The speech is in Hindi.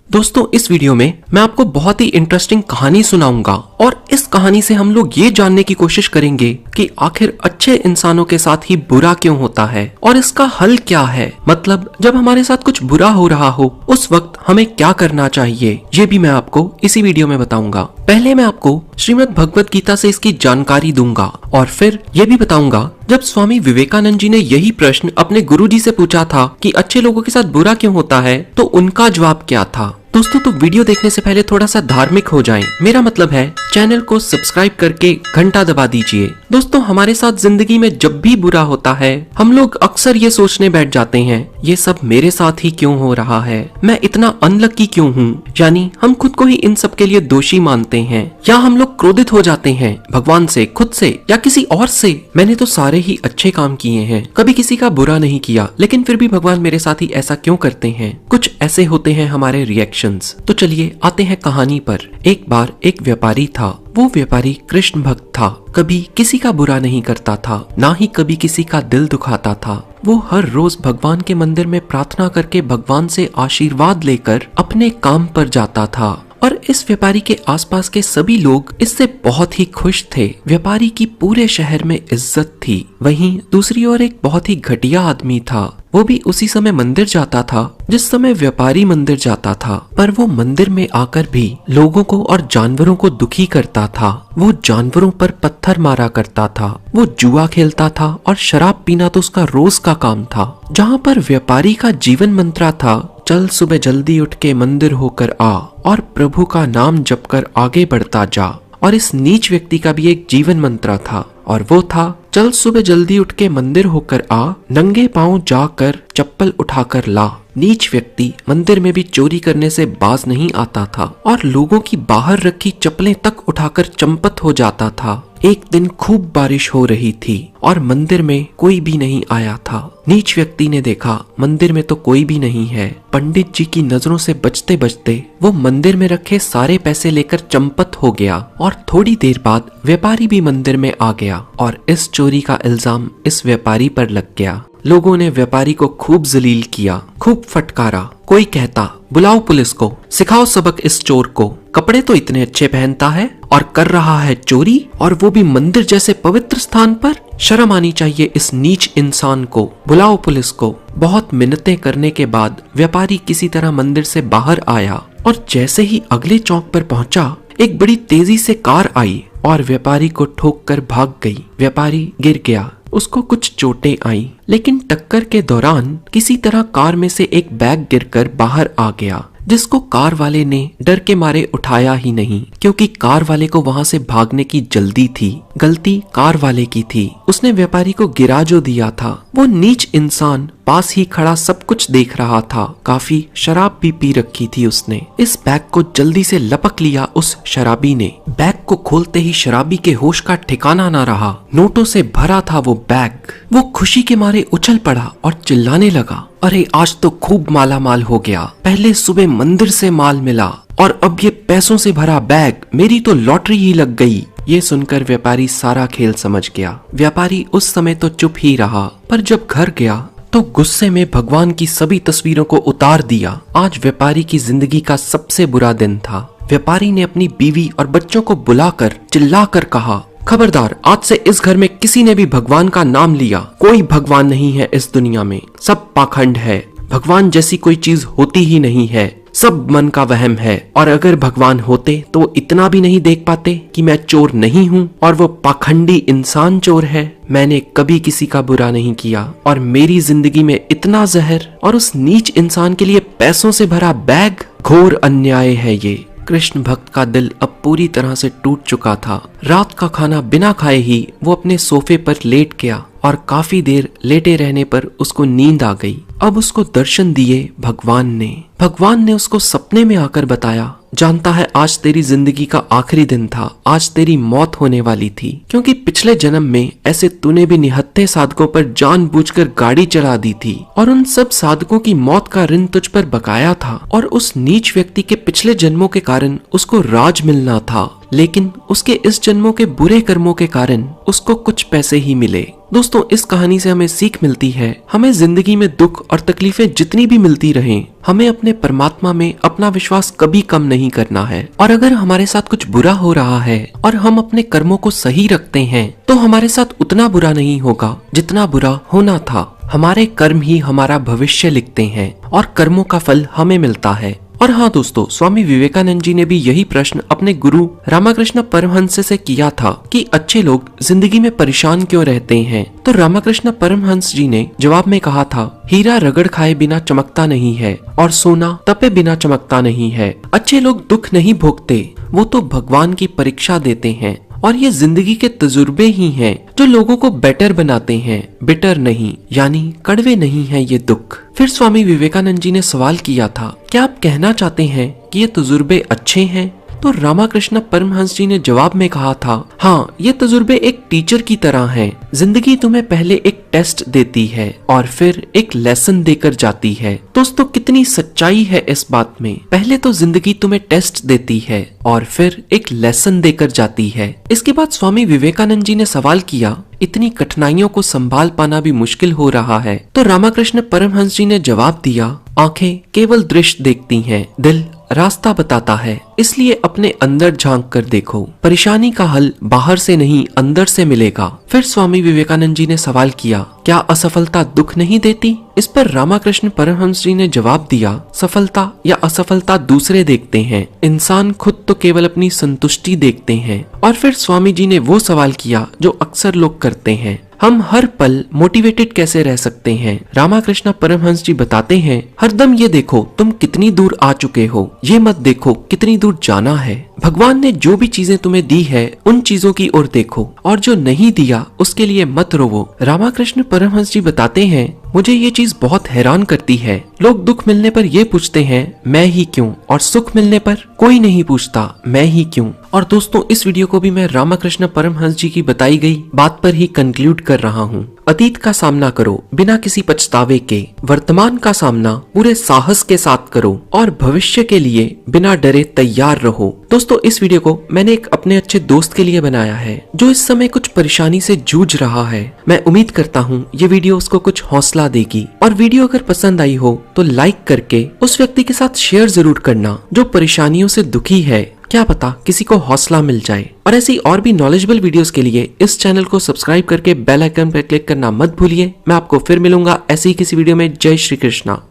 दोस्तों इस वीडियो में मैं आपको बहुत ही इंटरेस्टिंग कहानी सुनाऊंगा और इस कहानी से हम लोग ये जानने की कोशिश करेंगे कि आखिर अच्छे इंसानों के साथ ही बुरा क्यों होता है और इसका हल क्या है। मतलब जब हमारे साथ कुछ बुरा हो रहा हो उस वक्त हमें क्या करना चाहिए, ये भी मैं आपको इसी वीडियो में बताऊंगा। पहले मैं आपको श्रीमद् भगवत गीता से इसकी जानकारी दूंगा और फिर ये भी बताऊंगा जब स्वामी विवेकानंद जी ने यही प्रश्न अपने गुरुजी से पूछा था कि अच्छे लोगों के साथ बुरा क्यों होता है, तो उनका जवाब क्या था। दोस्तों तो वीडियो देखने से पहले थोड़ा सा धार्मिक हो जाएं। मेरा मतलब है चैनल को सब्सक्राइब करके घंटा दबा दीजिए। दोस्तों हमारे साथ जिंदगी में जब भी बुरा होता है हम लोग अक्सर ये सोचने बैठ जाते हैं ये सब मेरे साथ ही क्यों हो रहा है, मैं इतना अनलकी क्यों हूँ। यानी हम खुद को ही इन सब के लिए दोषी मानते हैं या हम लोग क्रोधित हो जाते हैं भगवान से, खुद से या किसी और से। मैंने तो सारे ही अच्छे काम किए हैं, कभी किसी का बुरा नहीं किया, लेकिन फिर भी भगवान मेरे साथ ही ऐसा क्यों करते हैं। कुछ ऐसे होते हैं हमारे रिएक्शंस। तो चलिए आते हैं कहानी पर। एक बार एक व्यापारी था। वो व्यापारी कृष्ण भक्त था, कभी किसी का बुरा नहीं करता था, ना ही कभी किसी का दिल दुखाता था। वो हर रोज भगवान के मंदिर में प्रार्थना करके भगवान से आशीर्वाद लेकर अपने काम पर जाता था और इस व्यापारी के आसपास के सभी लोग इससे बहुत ही खुश थे। व्यापारी की पूरे शहर में इज्जत थी। वहीं दूसरी ओर एक बहुत ही घटिया आदमी था। वो भी उसी समय मंदिर जाता था जिस समय व्यापारी मंदिर जाता था, पर वो मंदिर में आकर भी लोगों को और जानवरों को दुखी करता था। वो जानवरों पर पत्थर मारा करता था, वो जुआ खेलता था और शराब पीना तो उसका रोज का काम था। जहाँ पर व्यापारी का जीवन मंत्र था, चल सुबह जल्दी उठ के मंदिर होकर आ और प्रभु का नाम जप कर आगे बढ़ता जा। और इस नीच व्यक्ति का भी एक जीवन मंत्र था और वो था, चल सुबह जल्दी उठ के मंदिर होकर आ, नंगे पांव जाकर चप्पल उठाकर ला। नीच व्यक्ति मंदिर में भी चोरी करने से बाज नहीं आता था और लोगों की बाहर रखी चप्पलें तक उठाकर चंपत हो जाता था। एक दिन खूब बारिश हो रही थी और मंदिर में कोई भी नहीं आया था। नीच व्यक्ति ने देखा मंदिर में तो कोई भी नहीं है। पंडित जी की नजरों से बचते बचते वो मंदिर में रखे सारे पैसे लेकर चंपत हो गया और थोड़ी देर बाद व्यापारी भी मंदिर में आ गया और इस चोरी का इल्जाम इस व्यापारी पर लग गया। लोगों ने व्यापारी को खूब जलील किया, खूब फटकारा। कोई कहता, बुलाओ पुलिस को, सिखाओ सबक इस चोर को, कपड़े तो इतने अच्छे पहनता है और कर रहा है चोरी, और वो भी मंदिर जैसे पवित्र स्थान पर। शर्म आनी चाहिए इस नीच इंसान को, बुलाओ पुलिस को। बहुत मिन्नतें करने के बाद व्यापारी किसी तरह मंदिर से बाहर आया और जैसे ही अगले चौक पर पहुंचा, एक बड़ी तेजी से कार आई और व्यापारी को ठोक कर भाग गई। व्यापारी गिर गया, उसको कुछ चोटें आई, लेकिन टक्कर के दौरान किसी तरह कार में से एक बैग गिरकर बाहर आ गया, जिसको कार वाले ने डर के मारे उठाया ही नहीं, क्योंकि कार वाले को वहां से भागने की जल्दी थी। गलती कार वाले की थी, उसने व्यापारी को गिरा जो दिया था। वो नीच इंसान पास ही खड़ा सब कुछ देख रहा था। काफी शराब भी पी रखी थी उसने। इस बैग को जल्दी से लपक लिया उस शराबी ने। बैग को खोलते ही शराबी के होश का ठिकाना ना रहा। नोटों से भरा था वो बैग। वो खुशी के मारे उछल पड़ा और चिल्लाने लगा, अरे आज तो खूब माला माल हो गया। पहले सुबह मंदिर से माल मिला और अब ये पैसों से भरा बैग, मेरी तो लॉटरी ही लग गई। ये सुनकर व्यापारी सारा खेल समझ गया। व्यापारी उस समय तो चुप ही रहा, पर जब घर गया तो गुस्से में भगवान की सभी तस्वीरों को उतार दिया। आज व्यापारी की जिंदगी का सबसे बुरा दिन था। व्यापारी ने अपनी बीवी और बच्चों को बुलाकर चिल्लाकर कहा, खबरदार, आज से इस घर में किसी ने भी भगवान का नाम लिया, कोई भगवान नहीं है इस दुनिया में, सब पाखंड है। भगवान जैसी कोई चीज होती ही नहीं है, सब मन का वहम है। और अगर भगवान होते तो इतना भी नहीं देख पाते कि मैं चोर नहीं हूँ और वो पाखंडी इंसान चोर है। मैंने कभी किसी का बुरा नहीं किया और मेरी जिंदगी में इतना जहर और उस नीच इंसान के लिए पैसों से भरा बैग, घोर अन्याय है ये। कृष्ण भक्त का दिल अब पूरी तरह से टूट चुका था। रात का खाना बिना खाए ही वो अपने सोफे पर लेट गया और काफी देर लेटे रहने पर उसको नींद आ गई। अब उसको दर्शन दिए भगवान ने। भगवान ने उसको सपने में आकर बताया, जानता है आज तेरी जिंदगी का आखिरी दिन था, आज तेरी मौत होने वाली थी, क्योंकि पिछले जन्म में ऐसे तूने भी निहत्थे साधकों पर जानबूझकर गाड़ी चला दी थी और उन सब साधकों की मौत का ऋण तुझ पर बकाया था और उस नीच व्यक्ति के पिछले जन्मों के कारण उसको राज मिलना था। लेकिन उसके इस जन्मों के बुरे कर्मों के कारण उसको कुछ पैसे ही मिले। दोस्तों, इस कहानी से हमें सीख मिलती है, हमें जिंदगी में दुख और तकलीफें जितनी भी मिलती रहें, हमें अपने परमात्मा में अपना विश्वास कभी कम नहीं करना है। और अगर हमारे साथ कुछ बुरा हो रहा है और हम अपने कर्मों को सही रखते हैं तो हमारे साथ उतना बुरा नहीं होगा जितना बुरा होना था। हमारे कर्म ही हमारा भविष्य लिखते हैं और कर्मों का फल हमें मिलता है। और हाँ दोस्तों, स्वामी विवेकानंद जी ने भी यही प्रश्न अपने गुरु रामकृष्ण परमहंस से किया था कि अच्छे लोग जिंदगी में परेशान क्यों रहते हैं। तो रामकृष्ण परमहंस जी ने जवाब में कहा था, हीरा रगड़ खाए बिना चमकता नहीं है और सोना तपे बिना चमकता नहीं है। अच्छे लोग दुख नहीं भोगते, वो तो भगवान की परीक्षा देते हैं। और ये जिंदगी के तजुर्बे ही हैं जो लोगों को बेटर बनाते हैं, बिटर नहीं, यानी कड़वे नहीं है ये दुख। फिर स्वामी विवेकानंद जी ने सवाल किया था, क्या आप कहना चाहते हैं कि ये तजुर्बे अच्छे हैं? तो रामकृष्ण परमहंस जी ने जवाब में कहा था, हाँ, ये तजुर्बे एक टीचर की तरह हैं। जिंदगी तुम्हें पहले एक टेस्ट देती है और फिर एक लेसन देकर जाती है। दोस्तों, कितनी सच्चाई है इस बात में। पहले तो जिंदगी तुम्हें टेस्ट देती है और फिर एक लेसन देकर जाती है। इसके बाद स्वामी विवेकानंद जी ने सवाल किया, इतनी कठिनाइयों को संभाल पाना भी मुश्किल हो रहा है। तो रामकृष्ण परमहंस जी ने जवाब दिया, आंखें केवल दृश्य देखती हैं, दिल रास्ता बताता है, इसलिए अपने अंदर झांक कर देखो। परेशानी का हल बाहर से नहीं अंदर से मिलेगा। फिर स्वामी विवेकानंद जी ने सवाल किया, क्या असफलता दुख नहीं देती? इस पर रामकृष्ण परमहंस जी ने जवाब दिया, सफलता या असफलता दूसरे देखते हैं, इंसान खुद तो केवल अपनी संतुष्टि देखते हैं। और फिर स्वामी जी ने वो सवाल किया जो अक्सर लोग करते हैं, हम हर पल मोटिवेटेड कैसे रह सकते हैं? रामकृष्ण परमहंस जी बताते हैं, हरदम ये देखो तुम कितनी दूर आ चुके हो, ये मत देखो कितनी दूर जाना है। भगवान ने जो भी चीजें तुम्हें दी है उन चीजों की ओर देखो और जो नहीं दिया उसके लिए मत रोवो। रामकृष्ण परमहंस जी बताते हैं, मुझे ये चीज बहुत हैरान करती है, लोग दुख मिलने पर ये पूछते हैं मैं ही क्यों, और सुख मिलने पर कोई नहीं पूछता मैं ही क्यों। और दोस्तों, इस वीडियो को भी मैं रामकृष्ण परमहंस जी की बताई गई बात पर ही कंक्लूड कर रहा हूँ। अतीत का सामना करो बिना किसी पछतावे के, वर्तमान का सामना पूरे साहस के साथ करो और भविष्य के लिए बिना डरे तैयार रहो। दोस्तों, इस वीडियो को मैंने एक अपने अच्छे दोस्त के लिए बनाया है जो इस समय कुछ परेशानी से जूझ रहा है। मैं उम्मीद करता हूँ ये वीडियो उसको कुछ हौसला देगी। और वीडियो अगर पसंद आई हो तो लाइक करके उस व्यक्ति के साथ शेयर जरूर करना जो परेशानियों से दुखी है। क्या पता किसी को हौसला मिल जाए। और ऐसी और भी नॉलेजेबल वीडियोस के लिए इस चैनल को सब्सक्राइब करके बेल आइकन पर क्लिक करना मत भूलिए। मैं आपको फिर मिलूंगा ऐसी किसी वीडियो में। जय श्री कृष्णा।